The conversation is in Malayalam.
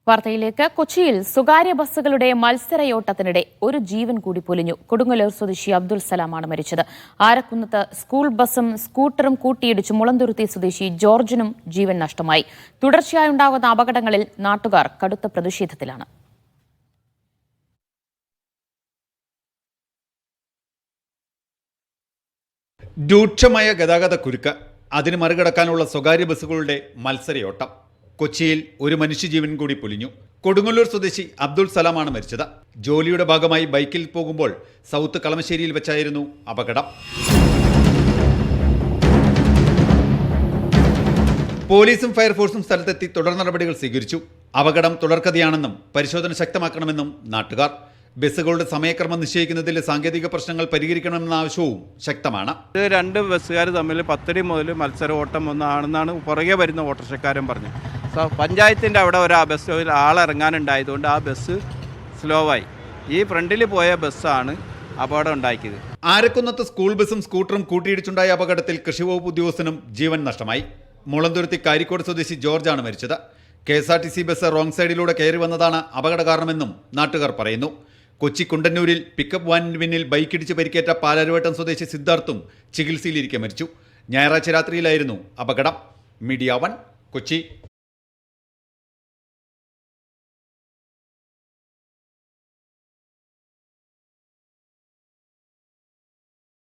വാർത്തയിലേക്ക്. കൊച്ചിയിൽ സ്വകാര്യ ബസ്സുകളുടെ മത്സരയോട്ടത്തിനിടെ ഒരു ജീവൻ കൂടി പൊലിഞ്ഞു. കൊടുങ്ങല്ലൂർ സ്വദേശി അബ്ദുൽ സലാമാണ് മരിച്ചത്. ആരക്കുന്നത്ത് സ്കൂൾ ബസും സ്കൂട്ടറും കൂട്ടിയിടിച്ച് മുളന്തുരുത്തി സ്വദേശി ജോർജിനും ജീവൻ നഷ്ടമായി. തുടർച്ചയായുണ്ടാകുന്ന അപകടങ്ങളിൽ നാട്ടുകാർ കടുത്ത പ്രതിഷേധത്തിലാണ്. രൂക്ഷമായ ഗതാഗത കുരുക്ക്, അതിന് മറികടക്കാനുള്ള സ്വകാര്യ ബസ്സുകളുടെ മത്സരയോട്ടം. കൊച്ചിയിൽ ഒരു മനുഷ്യജീവൻ കൂടി പൊലിഞ്ഞു. കൊടുങ്ങല്ലൂർ സ്വദേശി അബ്ദുൽ സലാമാണ് മരിച്ചത്. ജോലിയുടെ ഭാഗമായി ബൈക്കിൽ പോകുമ്പോൾ സൗത്ത് കളമശ്ശേരിയിൽ വെച്ചായിരുന്നു അപകടം. പോലീസും ഫയർഫോഴ്സും സ്ഥലത്തെത്തി തുടർ നടപടികൾ സ്വീകരിച്ചു. അപകടം തുടർക്കഥയാണെന്നും പരിശോധന ശക്തമാക്കണമെന്നും നാട്ടുകാർ. ബസ്സുകളുടെ സമയക്രമം നിശ്ചയിക്കുന്നതിൽ സാങ്കേതിക പ്രശ്നങ്ങൾ പരിഹരിക്കണമെന്ന ആവശ്യവും ശക്തമാണ്. രണ്ട് ബസ്സുകാർ തമ്മിൽ 10 മുതൽ മത്സര ഓട്ടം ഒന്നാണെന്നാണ് പുറകെ വരുന്ന ഓട്ടോറിക്ഷക്കാരൻ പറഞ്ഞു. പഞ്ചായത്തിൻ്റെ അവിടെ ഒരു ബസ്സിൽ ആളിറങ്ങാനുണ്ടായതുകൊണ്ട് ആ ബസ് സ്ലോവായി. ഈ ഫ്രണ്ടിൽ പോയ ബസ്സാണ് അപകടം ഉണ്ടാക്കിയത്. ആരക്കുന്നത്ത് സ്കൂൾ ബസും സ്കൂട്ടറും കൂട്ടിയിടിച്ചുണ്ടായ അപകടത്തിൽ കൃഷിവകുപ്പ് ഉദ്യോഗസ്ഥനും ജീവൻ നഷ്ടമായി. മുളന്തുരുത്തി കാരിക്കോട് സ്വദേശി ജോർജാണ് മരിച്ചത്. KSRTC ബസ് റോങ് സൈഡിലൂടെ കയറി വന്നതാണ് അപകട കാരണമെന്നും നാട്ടുകാർ പറയുന്നു. കൊച്ചി കുണ്ടന്നൂരിൽ പിക്കപ്പ് വാനിന് പിന്നിൽ ബൈക്കിടിച്ച് പരിക്കേറ്റ പാലാരിവട്ടം സ്വദേശി സിദ്ധാർത്ഥും ചികിത്സയിലിരിക്കെ മരിച്ചു. ഞായറാഴ്ച രാത്രിയിലായിരുന്നു അപകടം. മീഡിയ 1 കൊച്ചി.